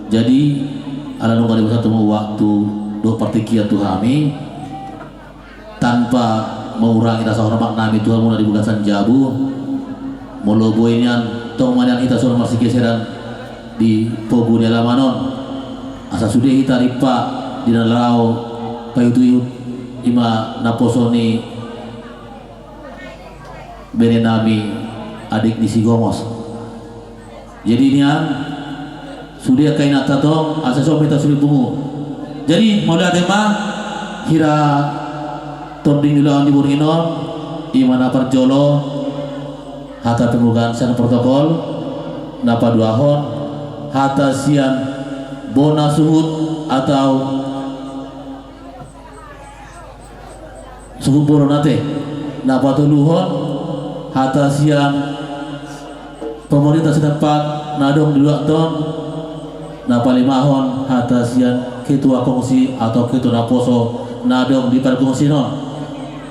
Jadi ala nunggu di temu waktu do partikia tuhami tanpa mengurangi rasa hormat nami Tuhan mula di bukasan jabu mulu boinyan tong manian kita suruh masih geseran di pogu di alamanon asa sudah kita ripa di dalau payu tuyu ima naposoni bene nami adik di Sigomos. Jadi nian sudah kain atato asa so minta sulit bungu. Jadi mau ada mah kira tonding dulu di Burginon imana perjolo hata temukan sana protokol napa dua hon hata sian bona suhut atau suhut bono nate napa tuluhon hata sian pemerintah setempat nadong dulu ton napa limahon hata sian ketua kongsi atau ketua naposo nadong di parkongsi non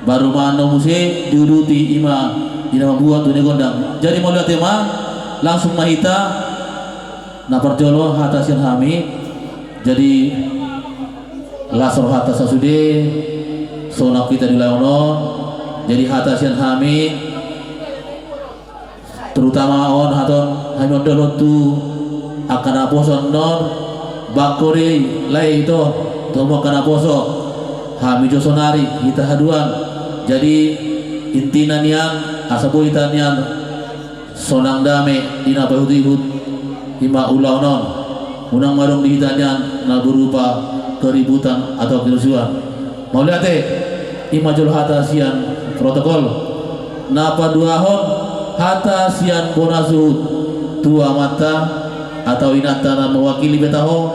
baru mano musi diuduti ima ina membuat dunia gondang. Jadi mau lihat tema langsung mahita naparjolo hata sian hami jadi lasor hata sasude sonak kita di laono jadi hata sian hami terutama on haton hami ondolo tu akan aposo non bakori lai itu tomo akan aposo hami josonari kita haduan jadi intinan yang asabu itanian sonang dame dina pahutihut ima ulau non unang marung di itanian na berupa keributan atau kerusuhan. Mau lihat ima jol hata sian protokol napa dua hon hata sian bonasuhut tua mata atau inatana mewakili betaho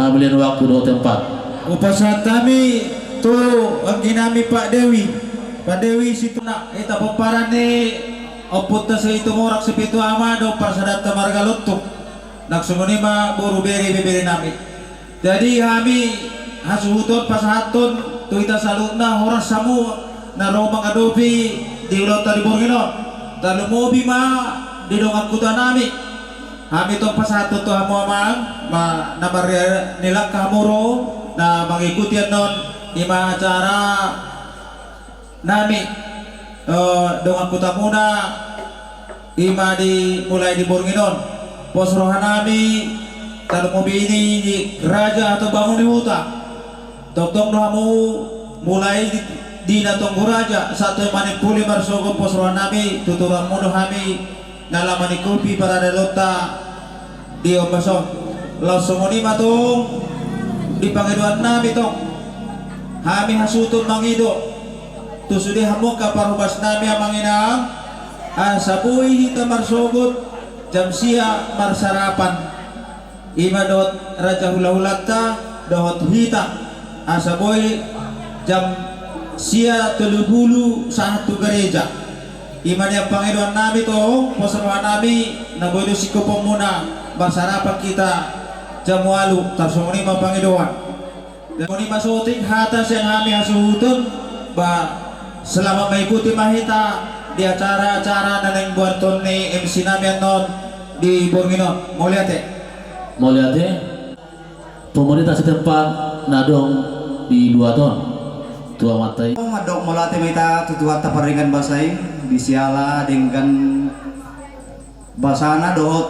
ambilin waktu do tempat upasat kami tu angginami Pak Dewi situ nak eta peparane oputta sa itu morak sepitu amado pasadat marga luttuk nak sumuni ma buru beri nami jadi kami hasuhutun pasahatun tu ita salutna horas samu na romang adopi di ulota di Borginon talu mobi ma di dongan kuta nami kami tong pasatu to hamo amang ma nabar nilak kamuro na mengikuti non ima acara nami dongan kuta muna ima mulai di Borginon pos rohan nami talu mobi ini di raja atau bangun di huta tong hamu mulai di natong raja satu manipuli marsogo pos rohan nami tuturang mudo kami nalamani kopi para delota di ompason langsung ni matong di pangiduan nami tong kami hasutun mangido tu sudah hamok kaparubas nami amanginang sabuhi hita marsogot jam sia marsarapan ima dot raja hula-hulata dot hita sabuhi jam sia telubulu satu gereja iman yang pangiduan nami to posarwa nami nabodo sikopong muna masyarakat kita jamualu tarsumuni mapangiduan muni masuting hatas yang kami hasuhutun ba selama mengikuti mahita di acara-acara naneng buaton ni MC nami non di Borginon mau lihat pemerintah setempat nadong di 2 ton tua matai madok melatih kita tutuat taparingan basai disiala dengan basana dohot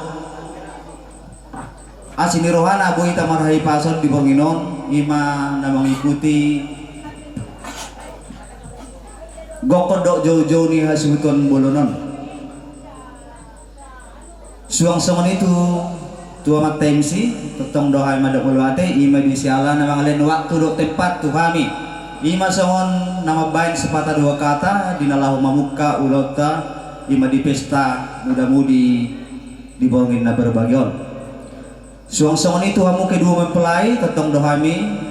asini rohana abu kita marhai pasar di Borginon ima na mengikuti gokodok jauh-jauh ni hasuton bolonon suang semen itu tua matemsi tetong dohai madok melatih ima disiala na mangalen waktu dok tempat tu kami Ima songon nama bain sepatah dua kata dinalahu mamuka ulota ima di pesta muda-mudi diborngin na berbagion. Suang songon itu hamu kedua mempelai tetong dohami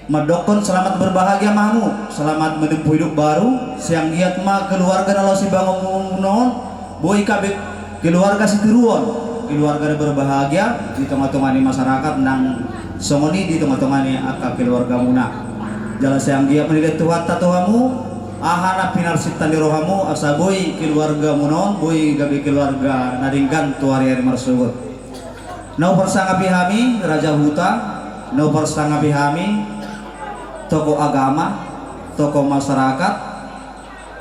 madokon selamat berbahagia mahmu, selamat menempuh hidup baru. Siang giat ma keluarga nalo si bangun non, boy kabeh keluarga si tiruan, keluarga berbahagia di tengah-tengah masyarakat nang songoni di tengah-tengah akak keluarga muna. Jalan siang giat melihat Tuhan tatohamu, ahana pinarsitan di rohamu asa boy keluarga munon, boy gabe keluarga naringgan tuari marsubut. Nau persanga bihami Raja Huta, nau persanga bihami tokoh agama, tokoh masyarakat,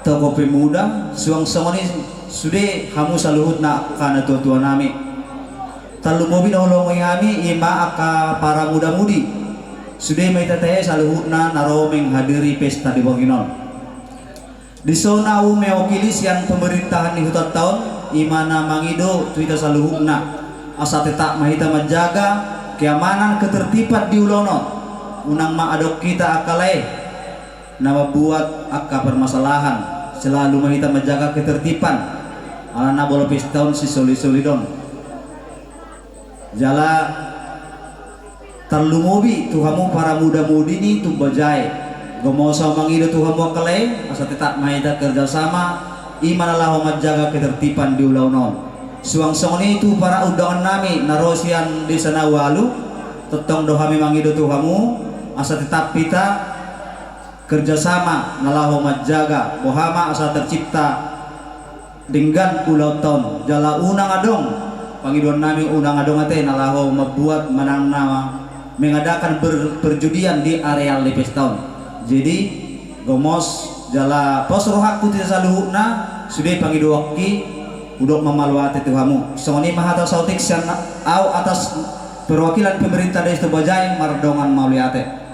tokoh pemuda, suang songoni sudah hamu saluhut na kana tua-tua nami. Talu mobil nolongi kami ima aka para muda-mudi. Sudah mai teteh saluhutna naromeng hadiri pesta di Bornginon. Di zona meokili siang pemerintahan di hutan tahun imana mangido tuita saluhutna asa tetap mahita menjaga keamanan ketertiban di ulono. Unang maadok kita akalai nama buat aka permasalahan selalu mahita menjaga ketertiban alana bolo pestaun si soli-solidon jala terlumobi tuhamu para muda-mudi ni tu bajai gomosa mangido tuhamu akalai asa tetap mahita kerjasama imanalah menjaga ketertiban di ulaunon suang songoni itu para undangan nami narosian di sana walu tetong dohami mangido tuhamu asa tetap kita kerjasama nalahu menjaga bohama asa tercipta dengan pulau ton jala unang adong pangiduan nami unang adong ate nalahu membuat menang nama mengadakan perjudian di areal Lepes Town. Jadi gomos jala pos rohakku tidak saluhuna sudah pangidu wakki udok memaluati tuhamu songoni mahata sautik sian au atas perwakilan pemerintah desa Bajai mardongan mauliate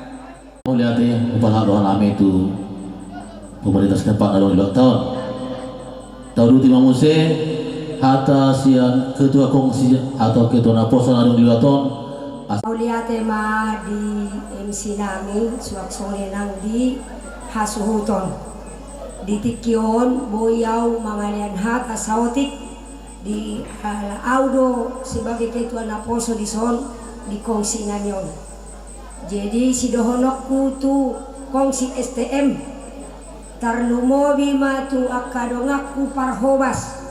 upah doa nami itu pemerintah setempat along di tahun tahun timah muse hata sian ketua kongsi atau ketua naposan along di tahun Mauliate ma di MC namin suak sore nang di hasuhuton di tikyon boyaw mangalian hata sautik di audo sebagai ketua naposo di son di kongsi nanyon. Jadi si dohonokku tu kongsi STM tarlumobi matu akadongakku parhobas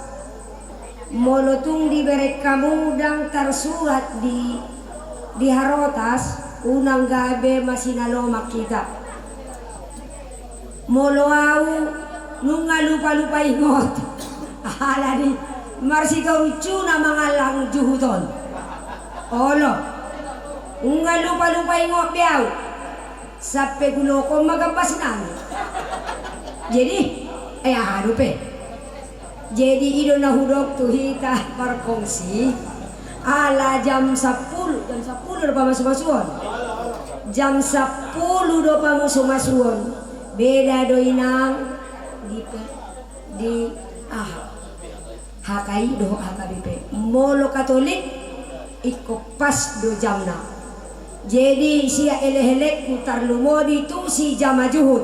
molotung diberi kamu dang tersurat di harotas unang gabe masinalomak kita moloau nunga lupa-lupa ingot ala di marsika ucu na mga lang juhuton olo nunga lupa-lupa ingot biaw sape gulo ko magabas nami jadi harupe jadi ido na hudok tuhita parkongsi ala jam 10 udah pamasuk-masuon jam 10 udah pamasuk-masuon beda doinang di hakai do HKBP molo Katolik iko pas do jamna jadi sia elek-elek putar lumodi tu si jamajuhud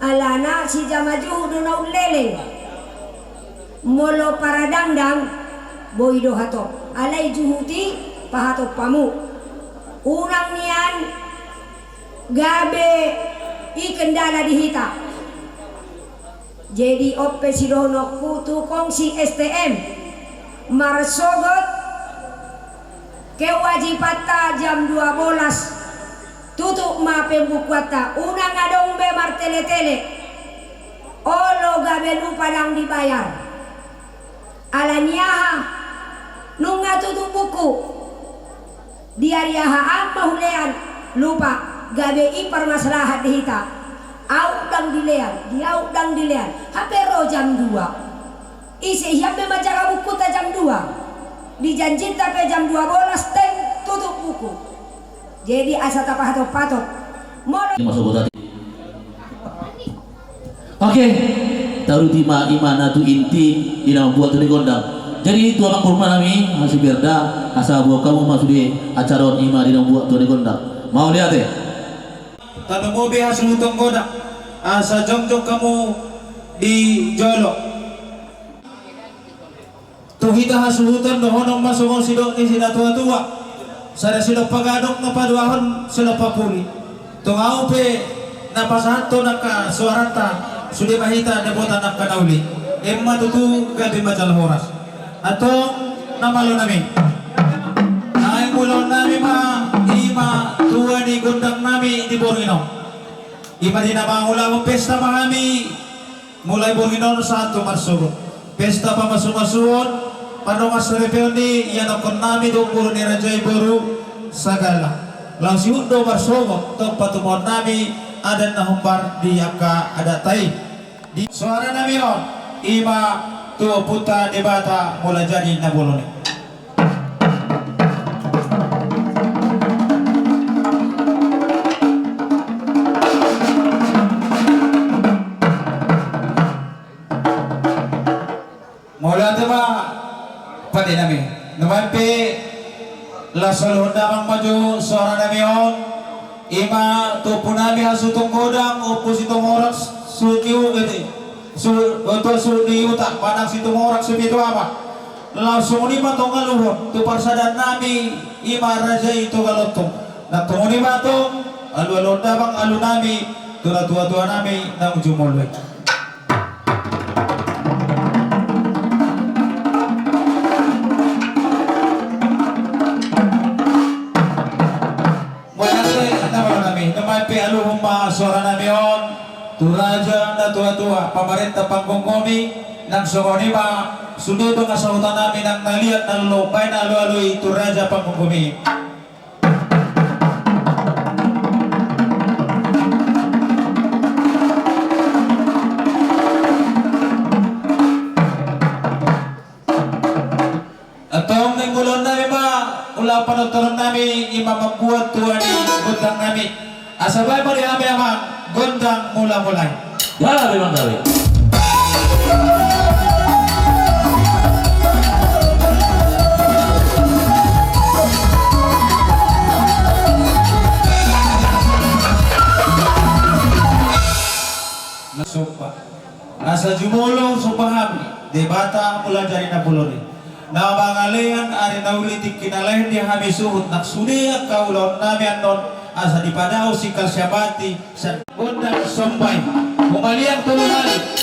alana si jamajuhud do na uleleng molo para dangdang boy do hato alai juhuti pahato pamu unang nian gabe ikendala dihita jadi ope sidono kutu kongsi STM marsogot kewajibata jam 12 tutup ma pembukuata unang adong be martele-tele olo gabe lupa dang dibayar alaniaha nunga tutup buku diariaha apa hulean lupa gabe ipar maslahat dihita audang dilean hapero jam 2 isi hiape majaga buku ta jam 2 dijanjin tapi jam 12 teng tutup buku jadi asa patok masuk tadi oke taruh tima imana tu inti ina buat tu gondang jadi itu orang kurma nami masih berda asa buat kamu masuk di acara ima di buat tu gondang mau lihat tanong mo biha sulutong goda sa jongjong kamu di jolo tuhita hasuhutan dohonong masungong sidok ni sila tua-tua sada sila pagadok na paduahon sila papuli tungau pe napasahanto naka suaranta sudi mahita nebutan nak kanauli emma tutu gabi macal horas atong namalo namin ay mulon namin ima tua ni gondang nami di Borgino ima di namangula mo pesta mahami mulai Borgino sa Santo Marsugo pesta pa masumasuon panongas repeoni yan ang nami doon puro ni Rajay Buru sagala lang si Undo Marsugo itong patumon nami adan na humbar di aka adatay di suara nami yun ima tuwa puta di bata mula jadi na buloni mula diba pati nami naman pe la salon damang maju suara nami on ima tupo nami hasutong godang upo sitong oras suniu gede suniu tak padang sitong oras sumitu apa langsung ni matong aluhon tu parsadan nami ima raja itu galotong natong ni matong alu-alu damang alu nami tua-tua nami nang jumolwe pe aluhong suara namion turaja na tua-tua pamarenta pangkongkomi nang sokoni ma sudo nga sautan namin ang naliat na lupay na alu-aluy turaja pangkongkomi atong nangulon namin ma ula panuturon namin imamagbuhat tuwa ni gundang namin asabay mo rin namin amang gondang mula-mulay Ya memang kali. Nasupa asa jumulong supahami debata mula jari na pulori na bangalian ari naulitik kinalahin di hami suhut naksudiak kaulon nami anon asa dipadao si kasyabati sa gondang sombay kumaliang tulungan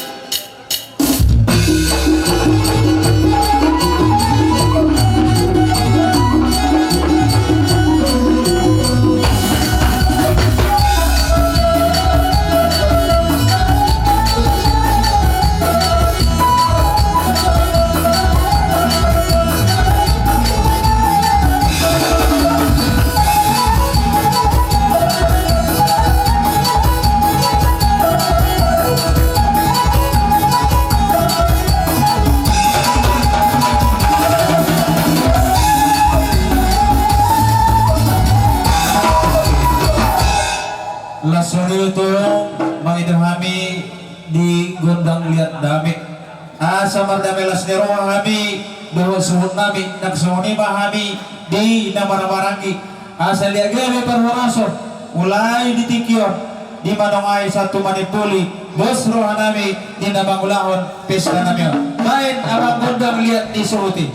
Lasoril tulong mangidahami di gondang liat damit asa mardamelas nero hami doho suhut nami nagsoni mahami di namarabarangi asa liagami perhoraso mulai ditikyon di manongay satu manipuli bos rohanami di namangulahon pesta nami main abang gondang liat di suhuti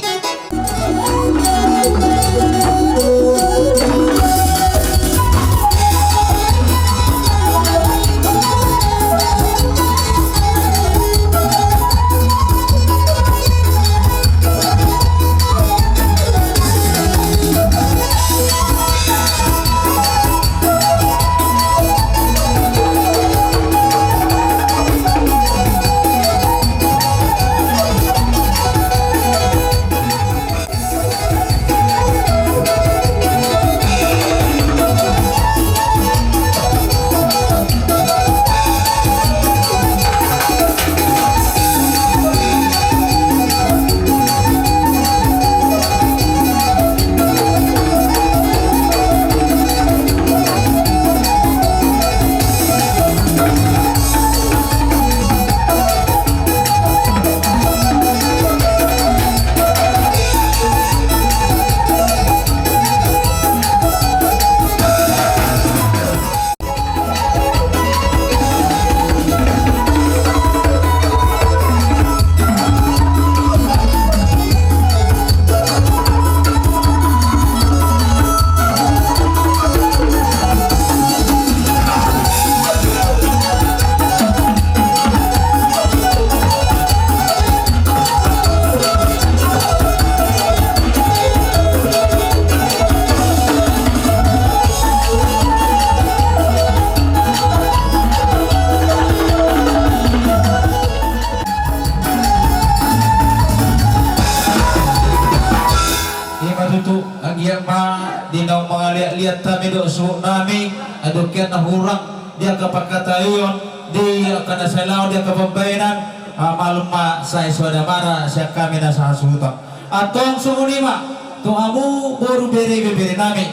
usu nami adukyan na hurang dia kapagkatayon di kanasalaw dia kapambayanan maluma sa iswadamara siya kami na sa hasuta atong sumunima tuhamu boru bere nami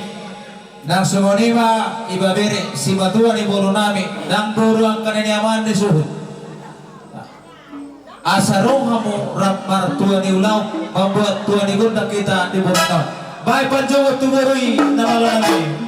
nang sumunima ibabere si matuan ni boru nami nang boru ang kananiaman ni suhud asarong hamu rapmar tuan ni ulaw membuat tuan ni gunda kita di boru nami baik panjawat tuborui nama nami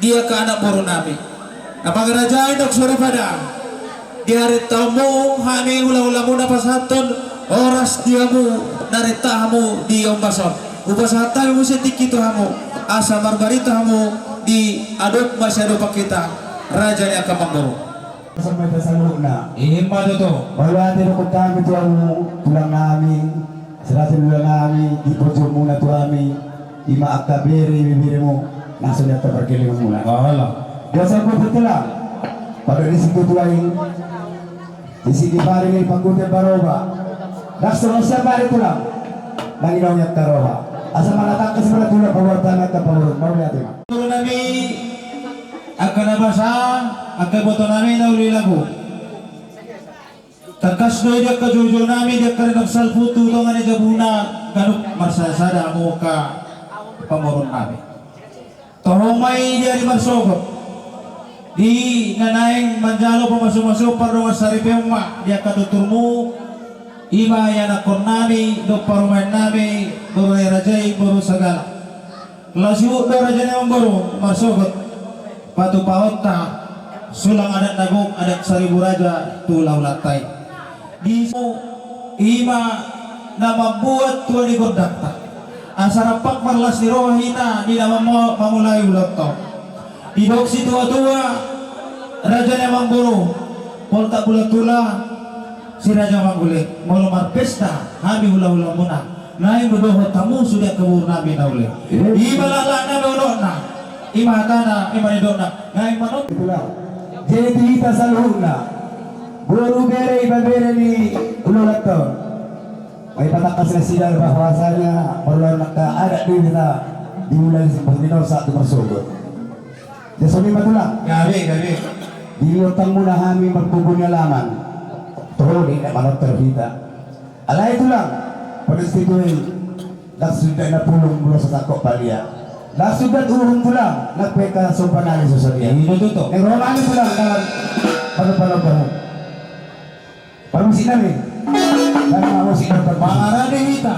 dia ke anak boru nabi apa kerajaan dok sore pada di hari tamu kami ulah-ulah muna pasaton oras diamu naritahamu di ombason upasatan musetik itu hamu asa margarita hamu di aduk masyado pakita raja yang akan memburu Sampai tersalurna. ingin pada tu Wala din ako kami tulang namin. Serasin tulang namin. Ipojong muna tu kami. Ima akabiri bibiri mo. Nasa niya tabarkiling muna. Biasa ko betul lang. Pada di situ tuain. Di sini paring ni pangkutin baroba. Nasa siya bari tulang. Nanginaw niya karoba. Asa malatakas mo na tulang pawartan at kapawurot. Mawala natin. boru nabi akan nabasa akan boto namin na uli lagu takas doy dia kajujur namin dia karinag salputu to nga ni gabuna ganuk marsasada mo ka pamoron namin tohomay dia di marsogot di nanaing manjalo pamasumaso parang saripeng ma dia katuturmu iba yan akor nami do parumain nami boro rajay boro sagala lasiwo do raja ni boro marsogot patu paot ta sulang adat nagok adat seribu raja tulau latai di ima na mabuat tuan di godakta asarapak marlas di rohina di nama mamulai ulat to di doksi tua-tua raja ni mangburu polta bulat tula si raja manggule molomar pesta habi hula-hula muna nai berdoa tamu sudah kebur nabi naule ibalala na berdoa imatana imanidona ngai manot Itulah. Jadi kita salurna. Guru bere ibabere ni ululat to. Ay patakas na sila bahwasanya perlu ada di kita dimulai seperti sa tu masugod. Jadi matulah. gabi Di utang muna kami magpupunya laman. Tuloy na manot terhita. Ala itu lang. Pada situ sudah na pulong mula sa takok palia. Nasugat urong tulang nagpeka sumpanali sa sariya. Ini tutup. Yang romani tulang dalam palu-palu bahu. Palu sinami. Dan mau sinam Pangarane hita.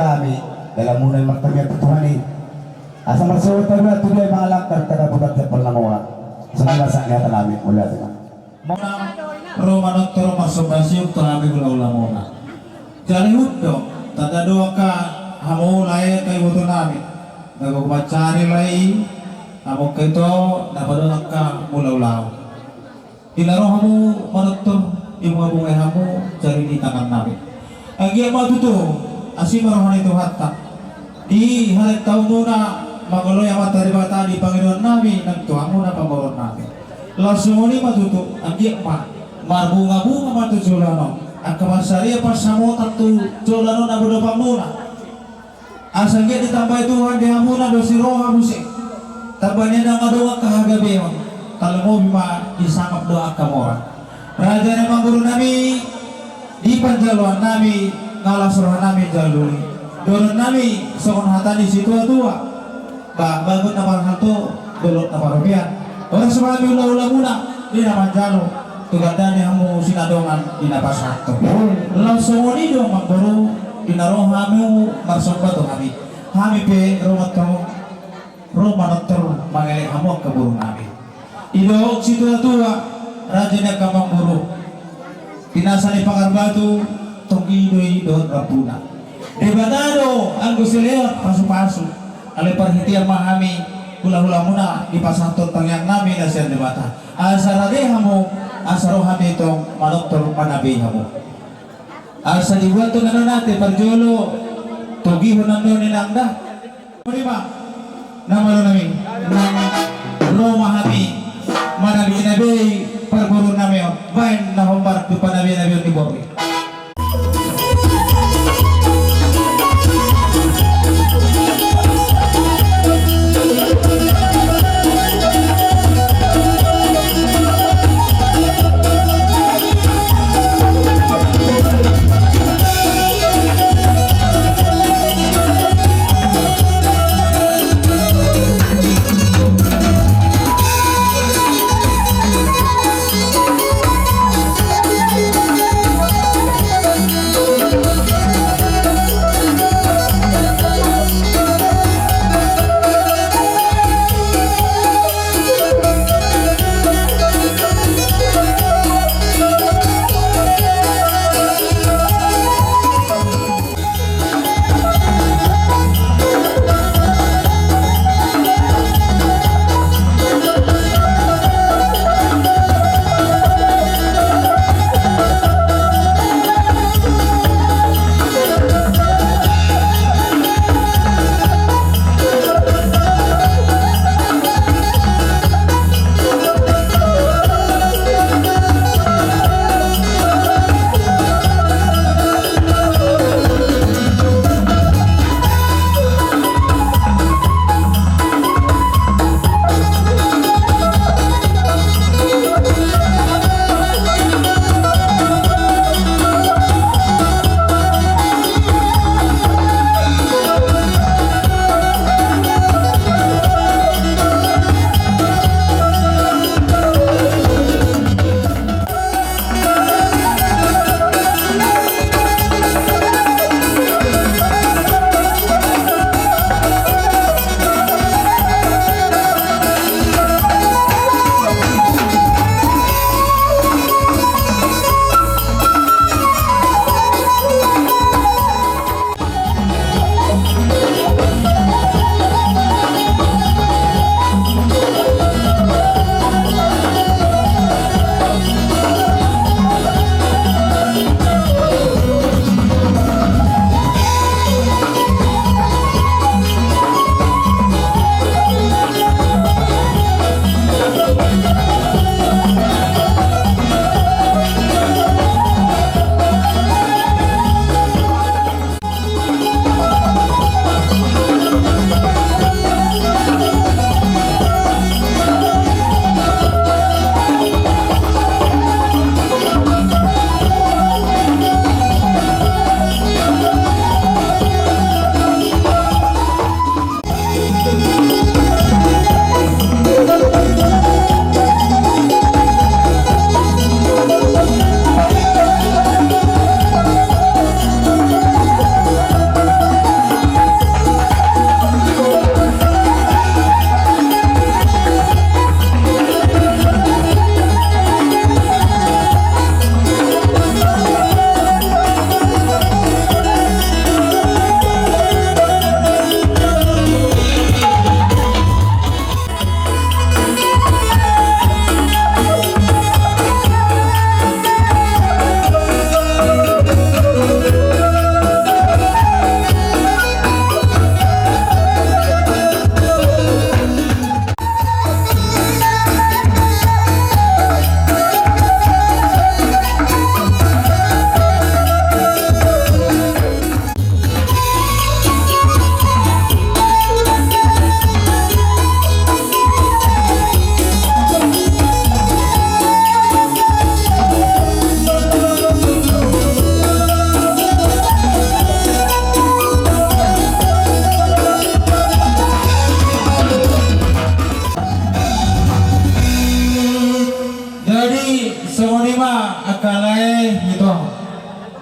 kami dalam muna yung martabiat at Tuhan eh. Asa marsuot tayo at tuloy mga langkar kada bukat at palamuha. Sa mga saknyata namin mula ito. Muna Romanot toro masubasyon to kami gula-ula muna. Jadi hudo, tada doa ka hamu lain kay buto namin. Nagpapacari lain, hamu kito napadon ka mula-ulaw. Ilaro hamu manutto yung mga bungay hamu cari di tangan namin. Ang iya matuto, asim marohan itu hatta. Di hari tahun muna magaloy ang matari bata di Panginoon namin nagtuang muna pamboron namin. Langsung ini matuto, ang iya marbunga-bunga matu julano ang kamasariya pasamo tatu julano na budo pamuna asangge ditambah Tuhan di hamuna dosi roha musik tabanya na ngadoa kahagabeon kalau mo bima disangap doa kamora raja na mangguru nami di panjaluan nami ngalas roha nami jaluri doron nami sokon hatani situa-tua bagun na parhanto dolot na parobian orang sebab ula-ula muna di naman jalo tuganda ni hamu sinadongan dinapasato. Langsung ni dong mangguru dinaro hamu marsomba to kami. Kami pe rumah ter mangelek hamu ke burung kami. Ido situ tua rajanya ka mangguru. Pinasani pagar batu togi doi don rapuna. Debatado ang gusileo pasu-pasu. Ale perhatian mahami hula-hula muna di pasanton tangyang nami na siya debata. Asarade hamu asaro kami itong manoktor panabi mo. Asa dibuat to nano natin parjolo togi ho nando ni nangda. Lima namalo namin nang Roma kami manabi nabi parguru namin bain na hombar tu panabi nabi ni Bobby.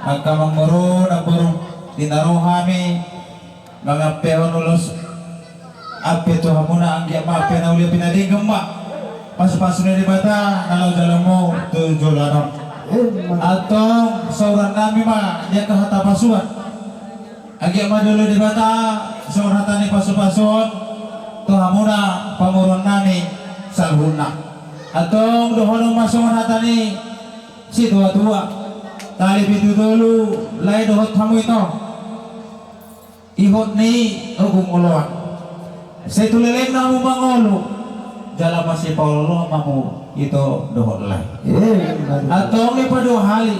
agkamang moro na burong dinaruhami mga peon ulos ape to hamuna ang giamape na uli pinadigam ma pas-paso na di bata nalaw-dalaw mo to jolano atong sauran nami ma dia kahatapasuan ang giamadolo di bata sauran hatani paso-pason to hamuna pamuron nami salhuna atong dohonong masauran hatani si tua-tua tali pitu dulu lai dohot kamu itu ihot ni ogong uloan sa tulilin na mo mangolo jala masih paulo mamu itu dohot lai atong ni paduhali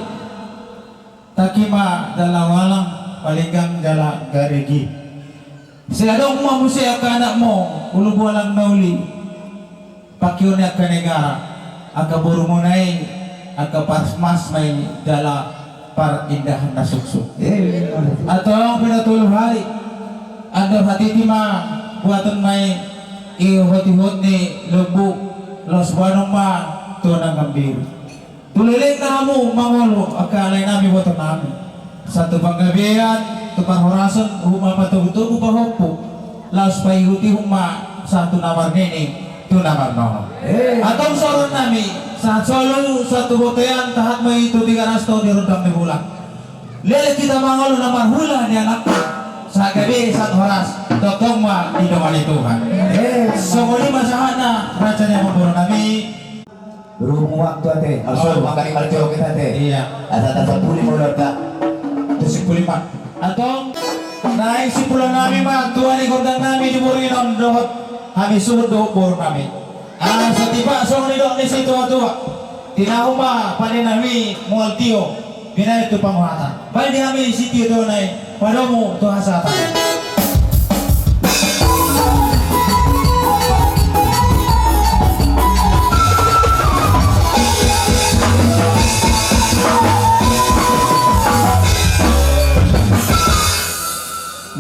takima dalawalang paligang jala garigi sila dong mamusi ka anak mo ulubualang nauli pakyo ni ka negara aga buru mo nai aga pasmas may dala par indahan na suksuk atong pinatulong hari ando hati tima buatan may ihot-ihot ni lubuk los banong ma tunang gambir tuliling na mo mangolo akalay namin buatan namin sa tupang gabihan tupang horason humapatugutugo pa hopo laos pa ihuti huma sa tunamar nini tunamar no atong soron namin sa solo sa tubotayan tahat may tubig arasto di rodang ni bulan lele kita mangolo na marhula ni anak sa gabi sa oras totong ma di naman ni Tuhan so muli masahan na raja niya maburo nami Berhubung waktu ate, also makani malteo kita ate. iya Asa sa puli mo ka. itu si puliman atong naik si pulang nami ma tuan ni gondang nami di Burinon dohot kami suruh dohot buru nami sa tiba so ni dohot ni si tua-tua tinahuma panin nami mual tio bina itu pamuhatan bali di kami si tio dohot nai padamu tuh hasatan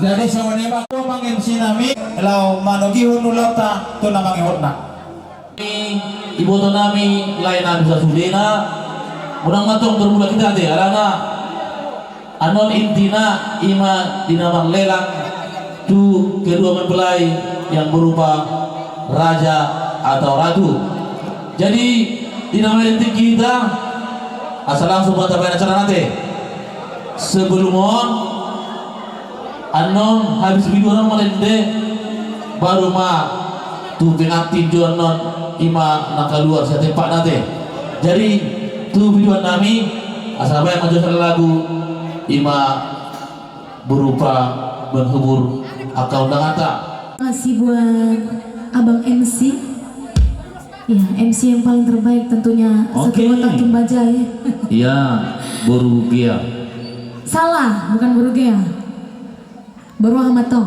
jadi sama nema ko mang MC nami law manugihon ulat ta to na mangihon na iboto nami lain namin sa Sudena munang matong termula kita ate alana anon intina ima dinamang lelang tu kedua mempelai yang berupa raja atau ratu jadi dinamang inti kita asal langsung buat apa acara nanti sebelum anon habis video orang melende baru ma tu pengantin non ima nak keluar saya tempat nanti jadi tu video nami asal baik menjual lagu ima berupa menghibur akal undangan tak kasih buat abang MC ya MC yang paling terbaik tentunya satu Oke. kotak Tumbaja ya iya Borugia salah bukan Borugea Baru Ahmad Tong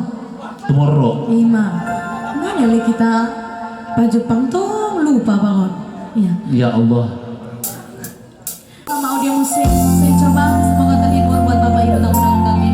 tomorrow Ima mana le kita Pak Jepang tuh lupa banget iya ya Allah sama audio musik saya coba semoga terhibur buat bapak ibu tamu-tamu kami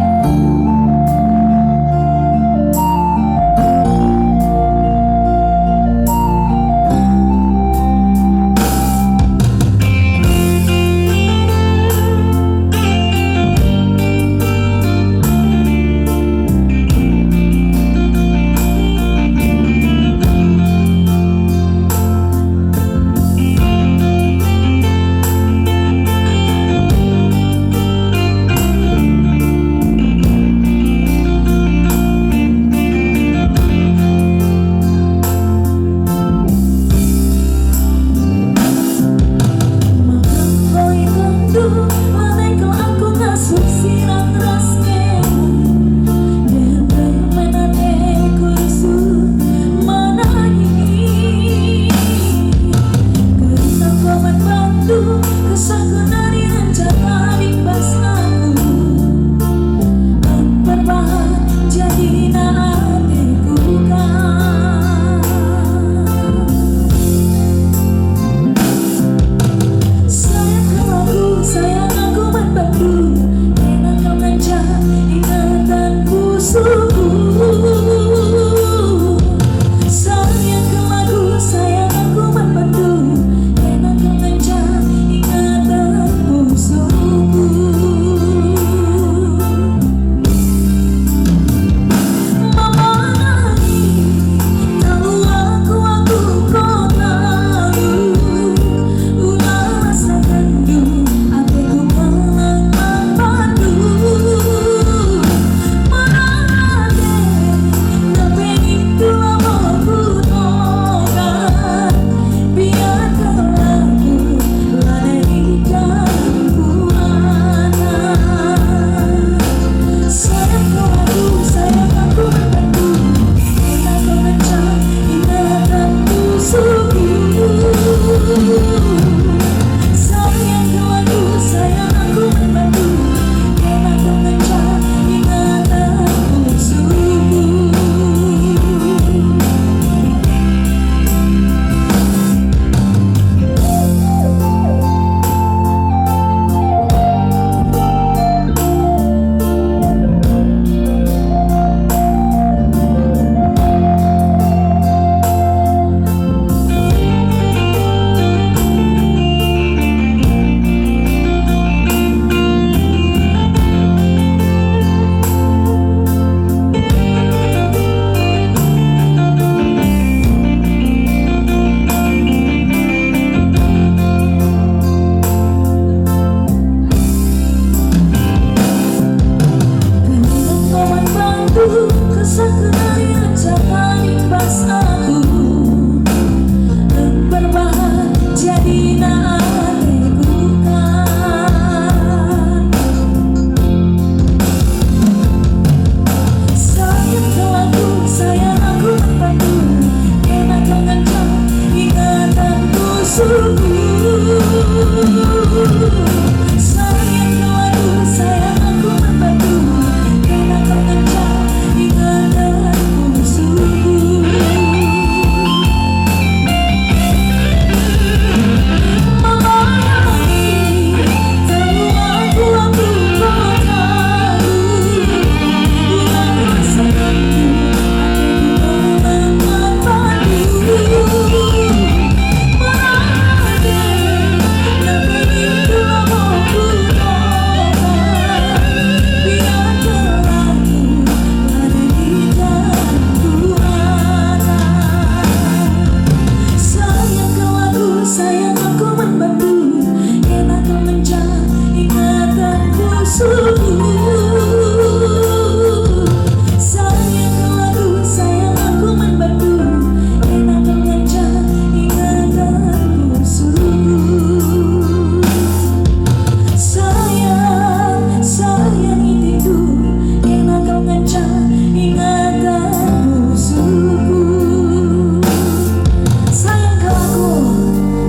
subuh. Sayang lalu sayang aku membantu, enak mengancam ingatanku subuh. Sayang, sayang itu enak mengancam ingatanku subuh. Sayang kau aku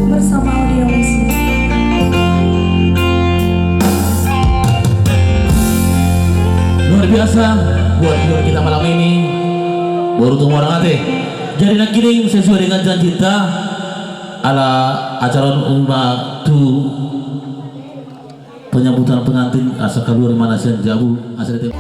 bersama Audio Musik. Luar biasa buat hidup kita malam ini. Baru tunggu orang ate. Jadi nak kirim sesuai dengan janji kita ala acara umat tu penyambutan pengantin asal keluar mana sen jabu asal itu.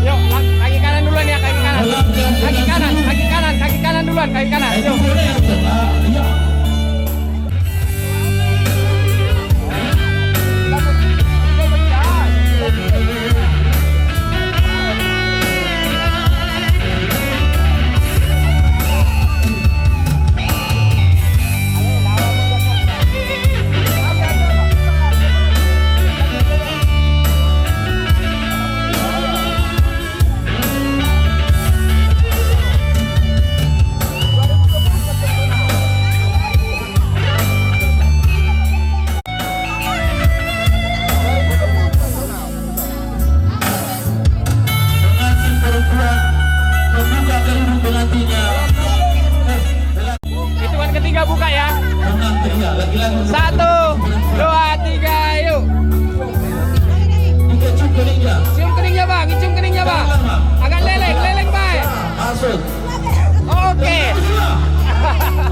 Yuk, kaki kanan duluan ya, kaki kanan. Kaki kanan, kaki kanan, kaki kanan duluan, kaki kanan. Yuk. Hitungan ketiga buka ya. 1, 2, 3, yuk. Cium keningnya bang, cium keningnya bang. Agak leleng, leleng baik. Oke.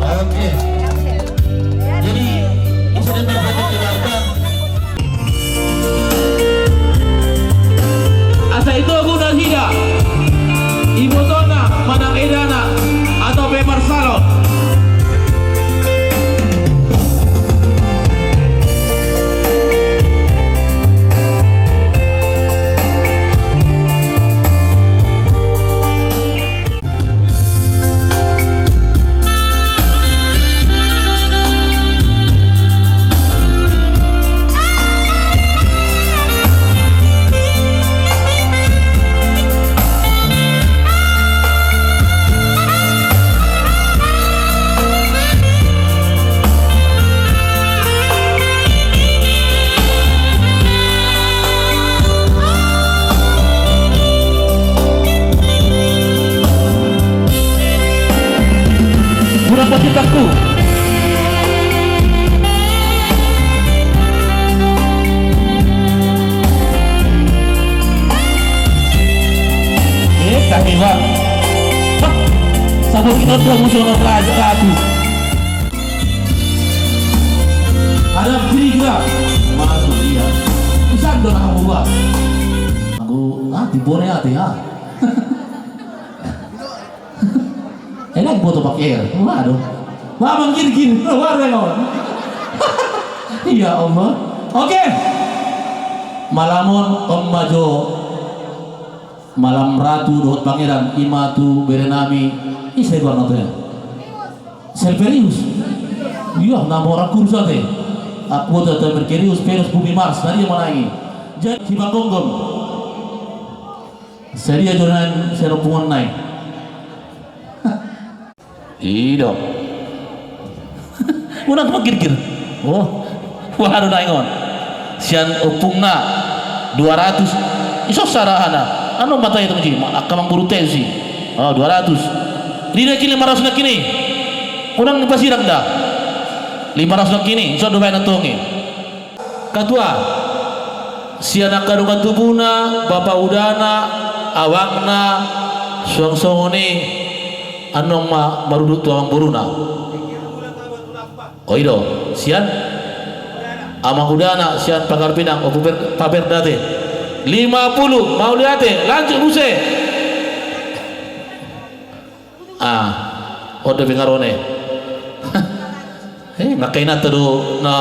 Oke. Jadi insiden berkaitan keluarga. Asa itu aku dan Hida, Ibu Sona, Madam Edana, atau Bemar Salon. Berapa cintaku? Tak hebat. Sabun kita tuh musuh raja ratu. Ada kiri juga. Masuk dia. Bisa dong kamu buat. Aku tibore hati ya. Enak foto pakai air. Waduh. Mamang gini-gini. Waduh kawan. Ya Allah. Oke. Malamun Om Majo, malam ratu dohot pangeran imatu berenami. Ini saya buat notanya. Serius. Iya, nama orang kursa teh. Aku tetap berkerius, Venus, Bumi, Mars. Tadi yang mana ini? Jadi si Banggonggom. Saya jodohan saya hubungan naik. Iya. Muna kira-kira. Oh, waduh naik on. Sian upungna 200. Iso sarahana. Anu mata itu mesti. Akamang buru tensi. Oh 200. Dina kini 500 nak kini. Unang pasirang dah. 500 nak kini. Iso domain nantongi. Katua. Sian akadungan tubuna, Bapak Udana, awangna suang-suangoni anong marudut tuang buruna. Oh ido sian amang udana sian pagar pinang o paper date 50 mau liate lanjut buse ode pengarone ngakaina teru na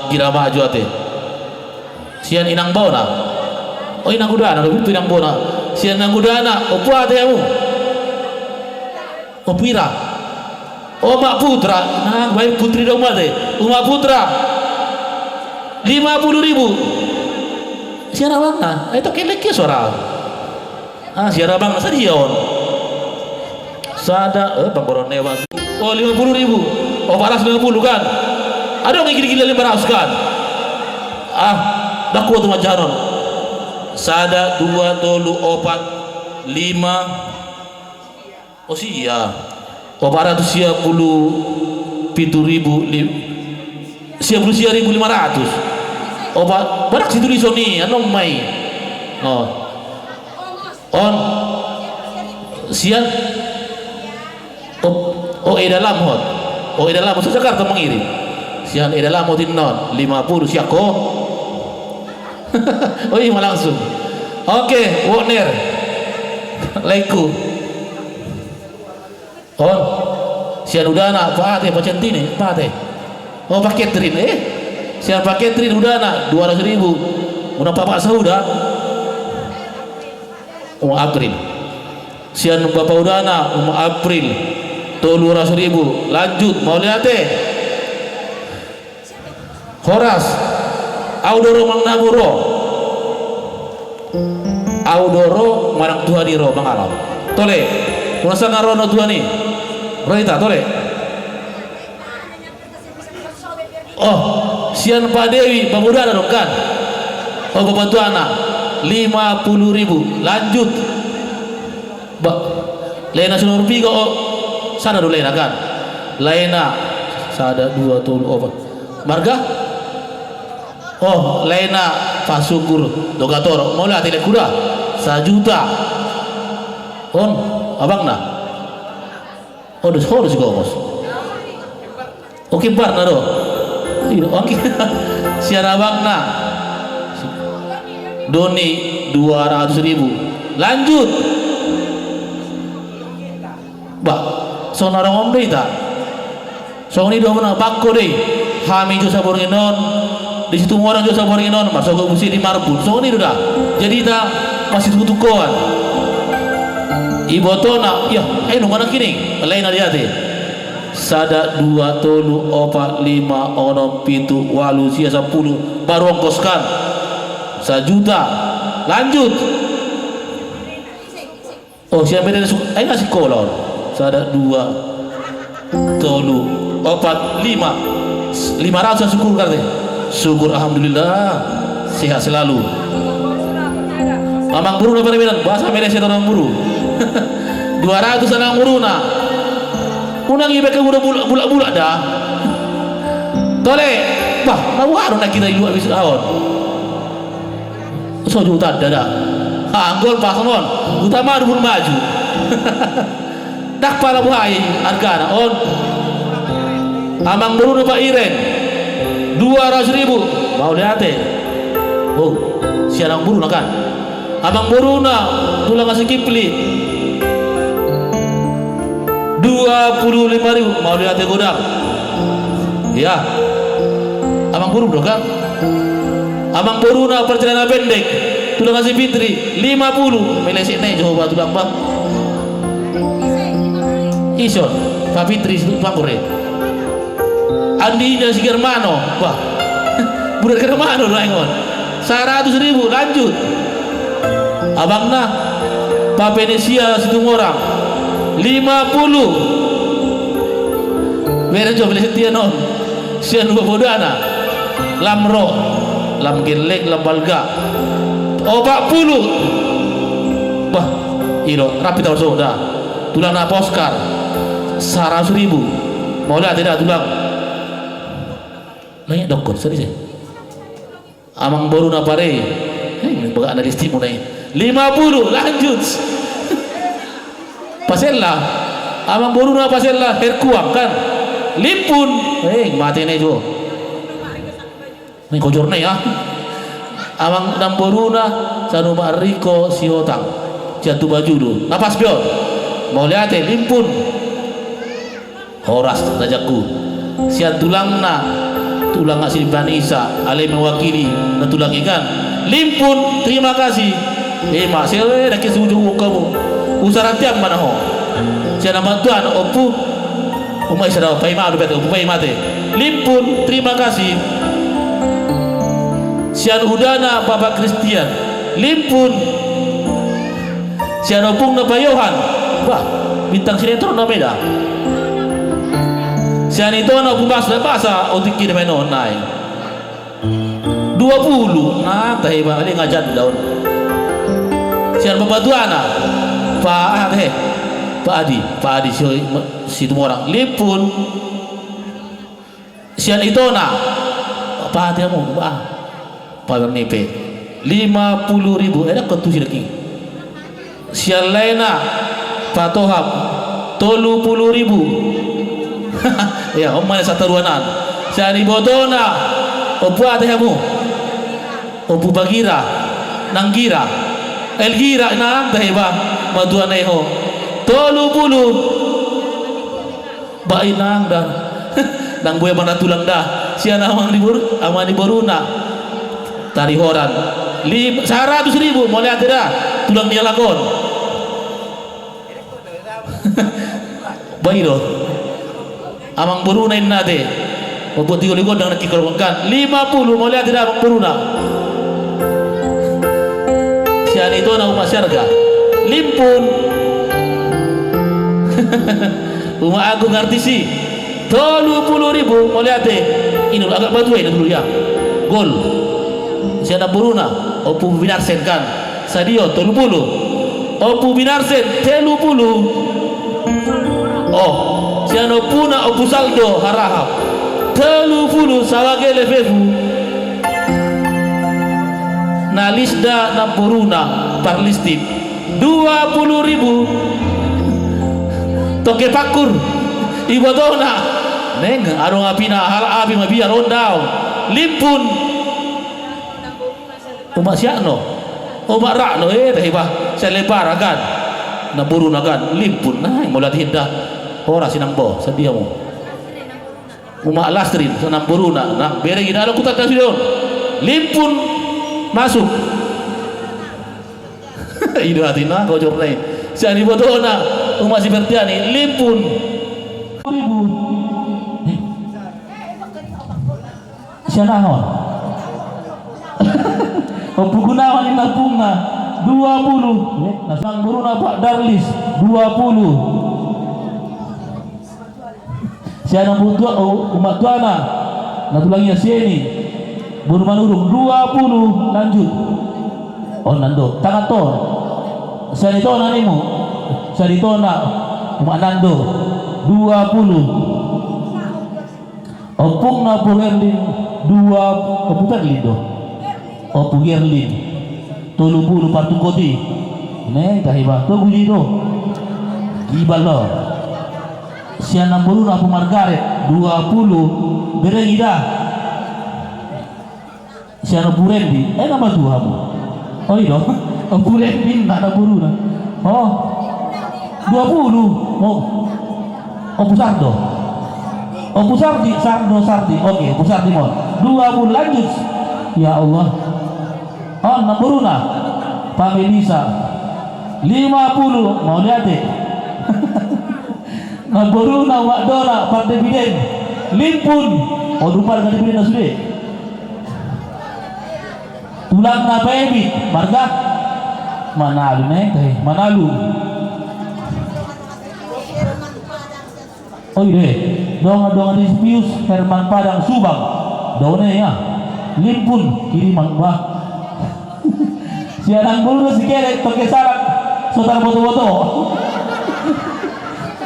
gira maju ate sian inang bauna inang udana itu inang bauna sian inang udana opo ate kamu opira mak putra nah baik putri dong mate umat putra 50.000 siara bang itu kelek ya suara siara bang nasa dion sada bangkoron newa 50.000 paras 50 kan ada yang gila-gila 500 kan daku tu majaron sada 2 tolu 4 5 sia para tu sia 7.500 barak situ di sini anong may on sian dalam hot dalam sa Jakarta mengirim sian dalam hot non 50 siako iya langsung oke Wagner laiku on sian udana pate pacentini pate paket trin sian paket trin udana 200.000 una papa sauda April sian bapak udana April 200.000 lanjut mau liate Horas Audoro Mangnaburo Audoro marang Tuhaniro mangalam tole masa ngarono Tuhani Roita tole sian Pak Dewi pemuda dong kan bantu anak 50.000 lanjut Lena Sunur Pigo sana dulu Lena kan Lena sada 2 tolu marga Lena Pasukur Dogatoro mau lihat tidak kuda 1 juta abang na harus gomos oke bar na do oke siara abang na Doni 200.000 lanjut sonarang om deh tak song ini dua mana bakko deh hami jo saboringon di situ orang jo saboringon masuk ke musi di marbun song ini udah jadi tak masih tutukoan ibotona ya mana kini lain ada hati sada 2 tolu 4 5 6 7 8 sia 10 baru ongkoskan 1 juta lanjut siapa yang ngasih kolor sada 2 tolu 4 5 500 syukur kan syukur alhamdulillah sehat selalu amang buru na perminan bahasa Malaysia orang buru 200 anang buru na unang ibe ke bulak-bulak dah tole nawaru nak kita ibu habis tahun juta dah anggol pasamon utama dulu maju dak pala buhay argana amang buru Pak Iren 200.000 mau lihat siarang buru kan amang buru na tulang ngasih kipli 25.000 mau lihat godang ya amang buru kan amang buru na perjalanan pendek tulang ngasih fitri 50 melesik naik coba tulang bang ison Pak Fitri pangkore Andi dan si Germano budak Germano lah ingon 100.000 lanjut abang nah Pak Venesia situng orang 50 beren coba beli setia non sian dua bodana lamro lam gelek lam balga 40 iro rapi tahu sudah tulang na poskar 100.000 mau lihat tidak tulang banyak dokter serius amang baru na pare baga analisti mo na 50 lanjut. Pasella amang boruna pasella herkuang kan limpun mati nih jo nih kojor nih ya amang nang boruna sanu mariko si hotang jatuh baju do napas bion mau lihat limpun horas rajaku sian tulang asli Banisa ale mewakili na tulang ikan limpun terima kasih mak sewe dak suju kamu usaran tiap mana ho sian bantuan opu umai sada pai ma bet opu pai mate limpun terima kasih sian udana Bapak Kristian limpun sian opung na bayohan wah bintang sinetron na beda sian itu na bumas na basa otik kini menon naik 20 nah tahi ba ali ngajan daun sian pembantuana Pak Adi si itu orang lipun sian itu na Pak Adi mau Pak Nepe 50.000 ada ketusi lagi sian lainnya Pak Tohab 30.000 ya omanya sataruanan sian ibodona opu atemu opu bagira nanggira elgira na daheba maduan neho 30 bainang dah nang buaya mana tulang dah sian amang di boruna tari horan 100.000 mau lihat dah tulang dia lakon bayi doh amang boruna ini nade membuat tiga ligon dengan kikolongkan 50 mau lihat dah amang boruna sian itu na umasyarga limpun Uma Agung artisi 30.000 mau lihat ini agak batu ini dulu ya gol siapa buruna opu binarsen kan sadio 30 opu binarsen 30 oh siapa puna opu saldo harahap 30 sawage lefefu nalisda na buruna parlistik 20.000 toke pakur ibadona neng arong apina hal abi mabia rondau limpun umak siakno umak rakno tehibah selebar akan na buruna kan limpun nah mulat hindah ora sinang bo sediamu umak lastrin senang buruna nah bere gina ala kutat nasidon limpun masuk idu hatina kau jawab lain sian ibadona umat sepertiani limpun 1000 siapa hon opu gunawan lima bunga 20 nasang buruna Pak Darlis 20 siapa butuh umat tuana natulangnya sieni buru manurung 20 lanjut oh nando tangan ton siapa itu nanimu Saritona umak nando 20 opung na Gerlin 2 opu Gerlin do opu Gerlin 30 partu kodi ne kahibah to guji do gibal lo sian 60 na Apu Margaret 20 berengida sian Apu Rendi nama tuhamu oh iya Apu Rendi na buru na oh 20 oh Opu Sardo Opu Sardi oke Opu Sardi mon 20 lanjut ya Allah oh namburuna Pak Melisa 50 mau lihat namburuna wak dola Pak Dividen limpun oh lupa dengan dividen na sudah tulang na pebit marga manalu neng manalu oh iya donga dispius Herman Padang Subang dona ya limpun kiriman bah siarang bulu si kere pakai saran sotar foto-foto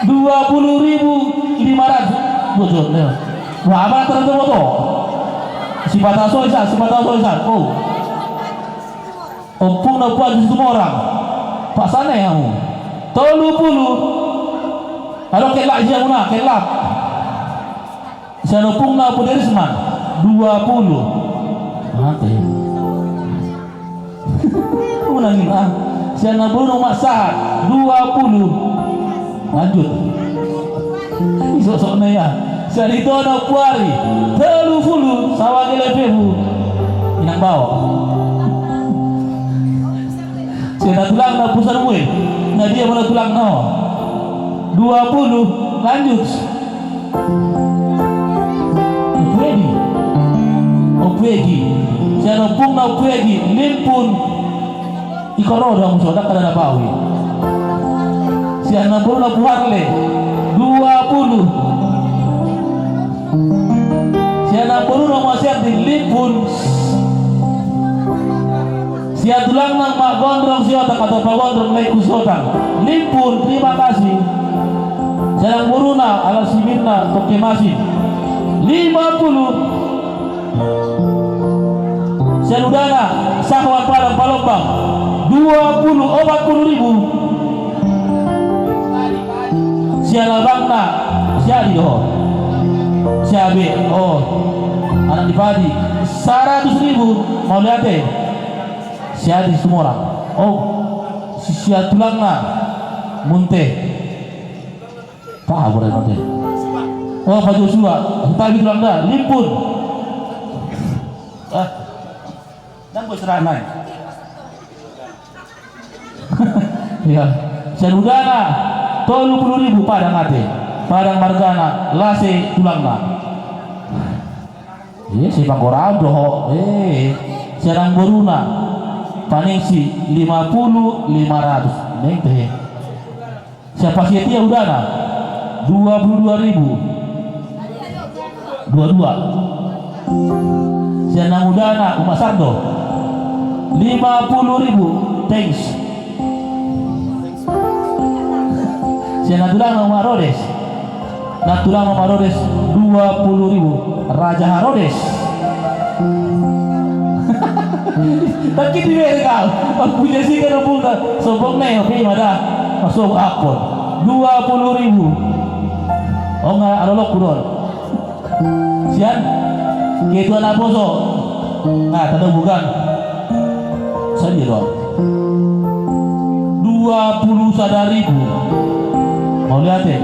20.500 bocor ya wah apa terus foto si patah soisan oh Opung na puan situ orang. Pak sana ya mu. 30. Kalau kelak dia muna, kelak. Saya opung na Puderisman 20. Mati. Muna ngina. Saya na Bruno Maksa 20. Lanjut. Sosok na ya. Saya itu na Puari 30 sawang lepehu. Inang bawa. Saya tulang na pusar mue. Nah dia mana tulang no 20. Lanjut. Opegi. Saya nopung na opegi limpun ikoroda musoda kada bawi. Saya nopung na puharle 20. Saya nopung na masiat di limpun. Sia tulang nang mak gondrong siotak atau pak gondrong lay kusotang limpun. Terima kasih. Saya buruna ala simirna toke masih 50. Saya udana sahwan padang palombang 40 labangna siadi oh siabe oh anak dipadi 100.000 mau lihat deh siadi semua orang oh sia tulangna munte tahu boleh nanti oh Pak Joshua tadi tulang dah limpun dan berseranai ya serudana 30.000 padang ate padang margana lase tulangna si pangkorado serang boruna panesi 50.500 neng teh siapa dia udana 22.000 22 siapa udana Umas Sardo 50.000 thanks siapa tulang Marodes natulang Marodes 20.000 Raja Harodes tapi di mereka punya sih kan buka sobong nih oke ada masuk akun 20.000 oh nggak ada lo kurun sian gitu anak boso nah tanda bukan saya dong 21.000 mau lihat ya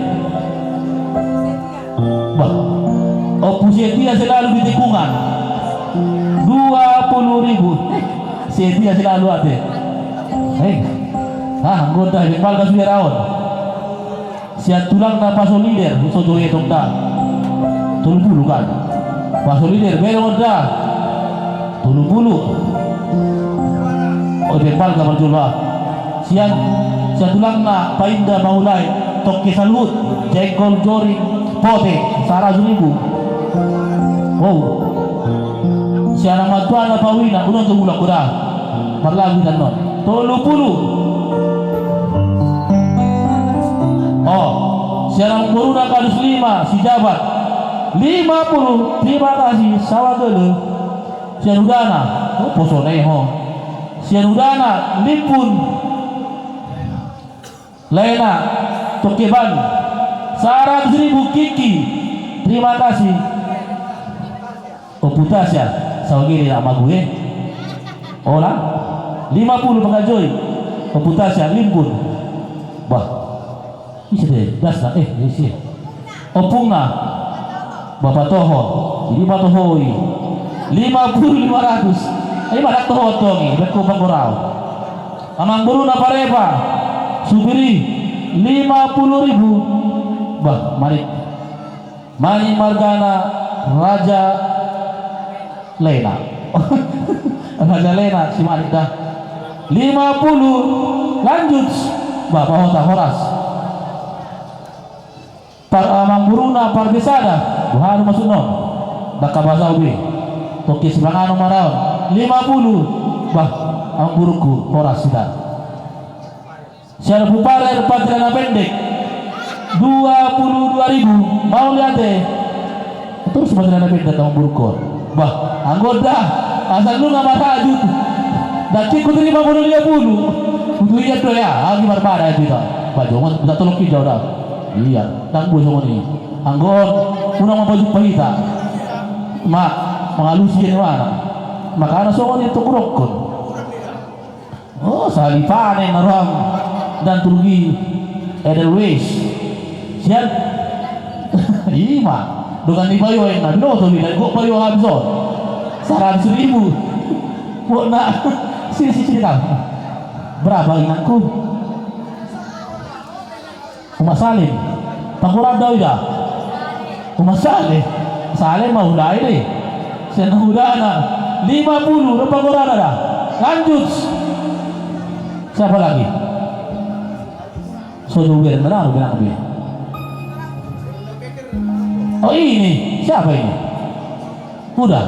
bah Pusetia selalu di tikungan 20.000 Setia selalu ada anggota bengkal ke Suiraon siat tulang na paso lider sojo etong da 30 kan paso lider berong da 30 oh bengkal ke Marjolwa siat tulang na painda maulai toke salut jengkol jori pote 100.000 oh siapa matuan apa wina udah tu bulan kurang berlagu dan non 30 oh siapa beruna kadus 5 si jabat 50 terima kasih sawah dulu siapa udana oh posone ho siapa udana limpun Lena Tokeban 100.000 Kiki terima kasih Putasya sawagiri nama gue orang 50 pengajoy Putasya limpun bah isi deh dasar isi opungna bapak toho jadi bapak tohoi 50.500 ini malah toho tongi berkupang korau amang buruna pareba subiri 50.000 bah mari Margana Raja Lena Raja Lena si Malik dah 50 lanjut Bapak Hota Horas Amang Buruna Parbesada Buhanu masuk non Baka Basawi Toki Sebangano Maraon 50 bah Amang Buruku Horas sudah Syarif Buparer Patrana Pendek 22.000 mau lihat deh terus Patrana Pendek Amang Buruku bah anggota asal lu nggak mata ajut Dati ko terima 50. Untuk iya tuh ya, lagi barbara kita. Baju man, kita tolong kita dah. Iya, tangguh semua ni. Anggon, unang mabaju pahita. Mengalusi ni mana? Maka anak semua ni tukurokon. Oh, salipane naram dan turgi Edelweiss. Siap? Ima, dengan ni bayo yang nak no tu bila gua bayo habison. 100.000. Buat nak sini kau. Berapa ingatku? Umat Salim. Pangkurang daw ida. Umat Salim. Salim mau dah ini. Saya udah na 50 na pangkurang dah. Lanjut. Siapa lagi? Sojuwer mana lu bilang dia? Oh ini, siapa ini? Udah.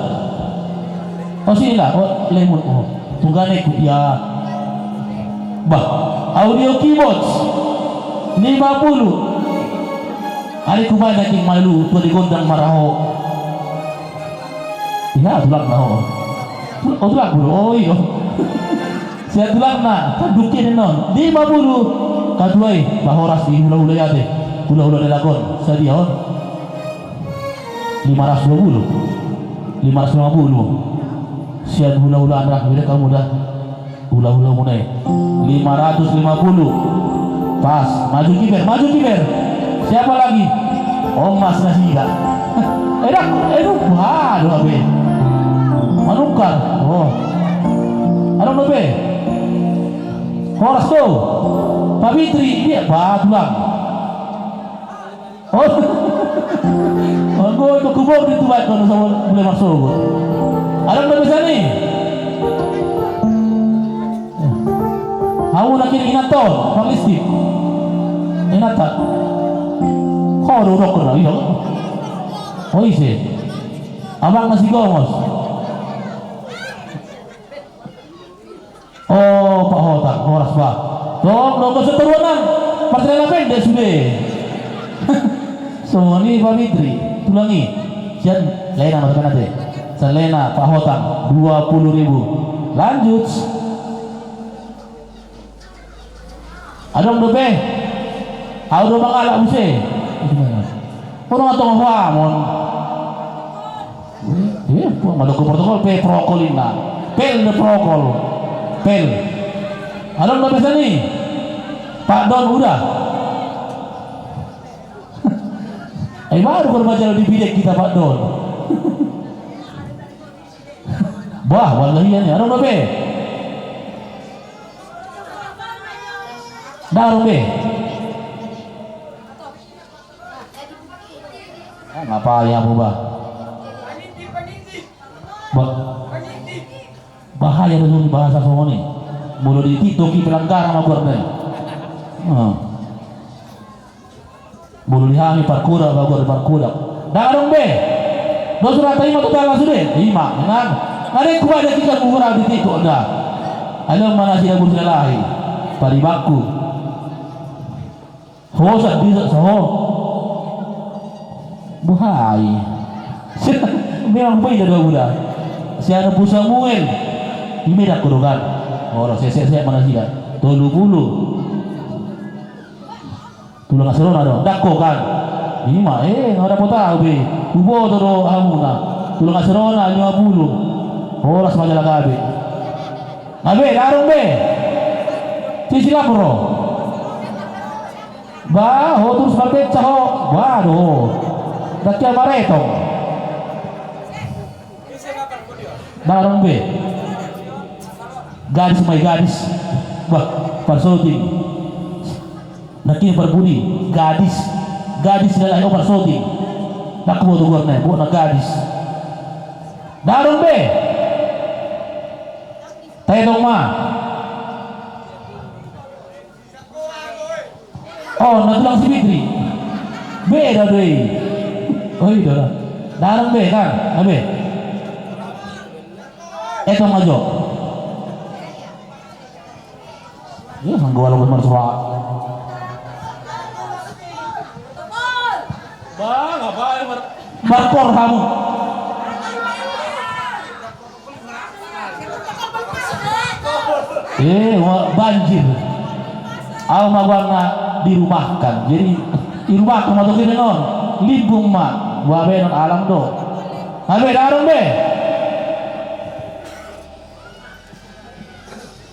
Oh sini lah, oh lemon. Oh, tunggane ya. Bah, audio keyboards 50. Hari kumain naking malu, tu digondang maraho. Ya, tulang na ho. Oh tulang bulu, oh iyo. Saya tulang na, kadukin non 50. Kaduay, bahoras di hula-hula yate. Hula-hula nilakon, sa diyon 520 550. Sian hula-hula anak, bila kamu dah hula-hula mulai 550. Pas, maju kiber. Siapa lagi? Mas Nasiga. Waduh abe. Manukar. Oh. Anong nabe? Horas to. Pabitri dia batulang. Oh. Aku itu kubur di tubat kalau sama boleh masuk. Anong nabe sani? Aku nak kira inaton, panglistik. Inata. Kau duduk kerana itu. Oh isi. Abang nasi gomos. Oh Pak Hotak, horas Pak. Dong seteruanan. Partai pendek sudah. So ni Pak Fitri, tulangi. Sian Lena macam mana deh? Selena Pak Hotak 20.000. Lanjut. Adong dobe. Audo mangala use. Ono atong hamon. Madok protokol pe prokolina. Pel na prokol. Pel. Adong dobe sani. Pak Don udah. Baru kalau macam lebih bilik kita Pak Don. Wah, wallahi ya. Adong dobe. Darum be. Ngapa ya Bu Bah? Bahaya dengan bahasa semua ni. Mulu dititoki pelanggaran sama gurne. Mulu dihami parkuda parkuda. Darum be. Dosura terima total sudah. Lima. Dengan ada kuada kita murah dititok dah. Alam mana sila bursilahi. Paribaku. Hosan bisa soho. Buhai. Memang baik dah budak. Siapa pun Samuel. Ini dah kurukan. Orang saya mana sih dah. 30. Tulang asalon ada. Dako kan. Ini mah ada potah be. Kubo toro hamuna. Tulang asalon 50. Orang semacam lagi. Abe, darung be. Sisi lapor. Terus balik caho. Waduh. Dakia maretong. Darong be. Gadis mai gadis. Parsoting. Nakin berbudi. Gadis adalah parsoting. Nak mau tugur nih, buat gadis. Darong be. Tayo ma. Oh, natulang si Fitri. Beda deh. Oh iya. Darang be kan, abe. Eto majo. Ya, gua lawan mertua. Bang, apa yang barkor kamu? banjir. Aku magwana dirumahkan. Jadi dirumahkan atau kini non limbung mak wabe non alam do. Abe darung be.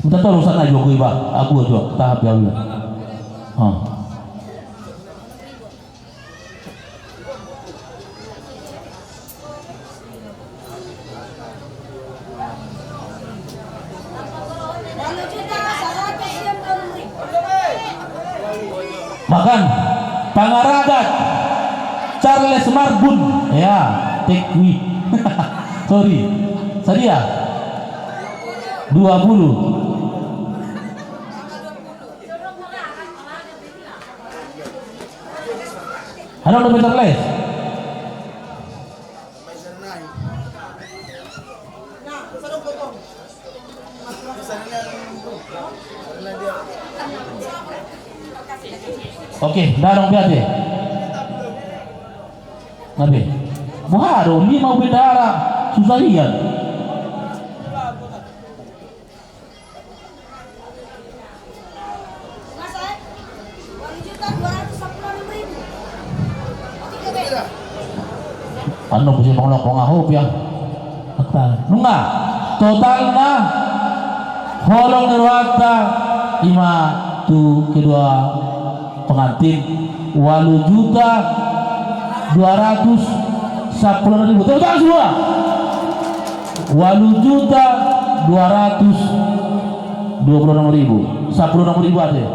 Minta tolong sana juga iba. Aku juga tahap ya Allah. Makan Pangaragat Charles Marbun ya Tekwi sorry Sadia 20 Halo meter les Oke, darong biade. Nabi. Muharo 5 bendara susahian. Ano bisa mengelok ngahop ya? Nunga totalnya holong nirwata 5 tu kedua pengantin 8.210.000 total semua 8.226.000 16.000 aja.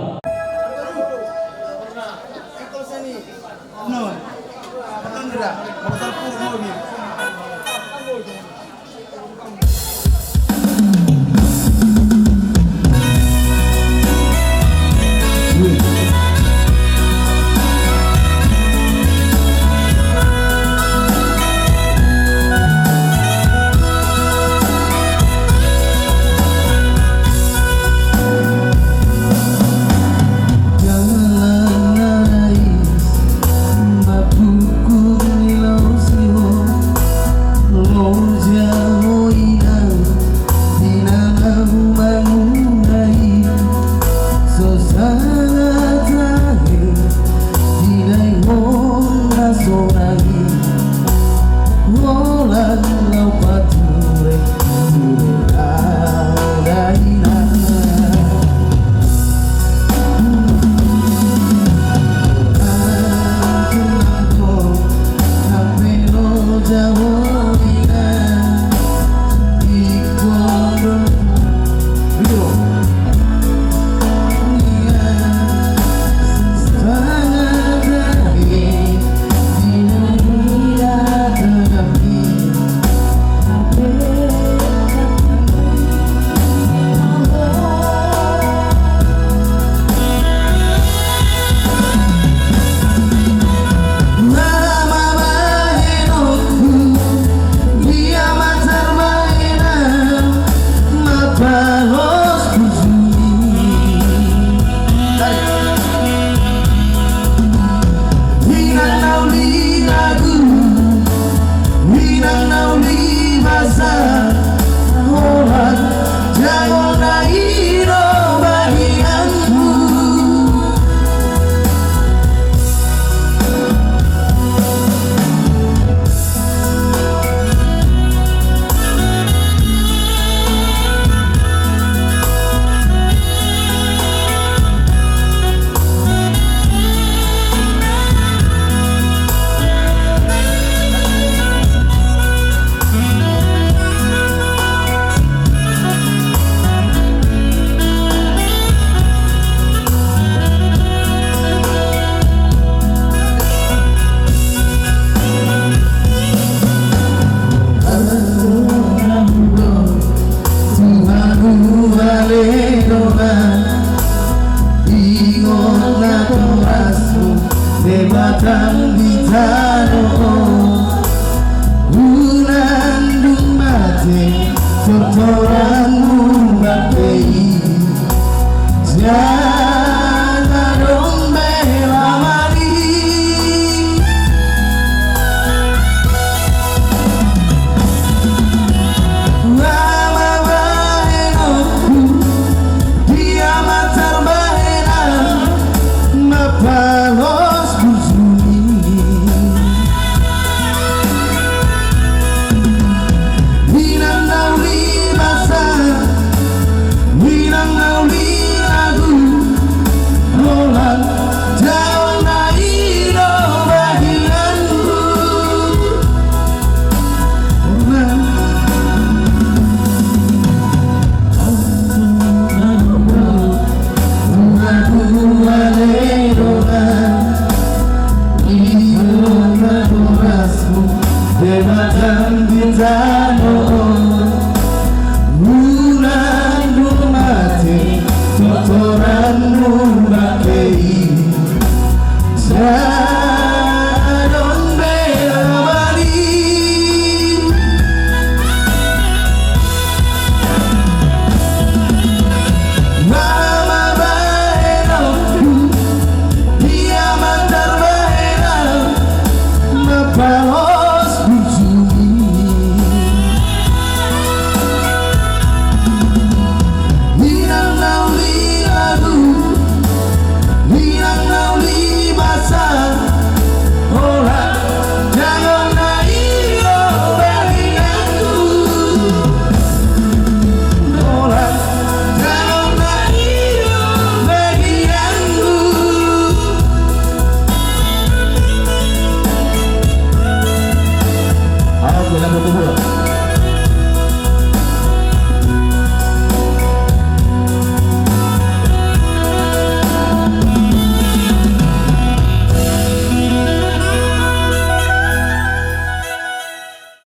kita berkumpul.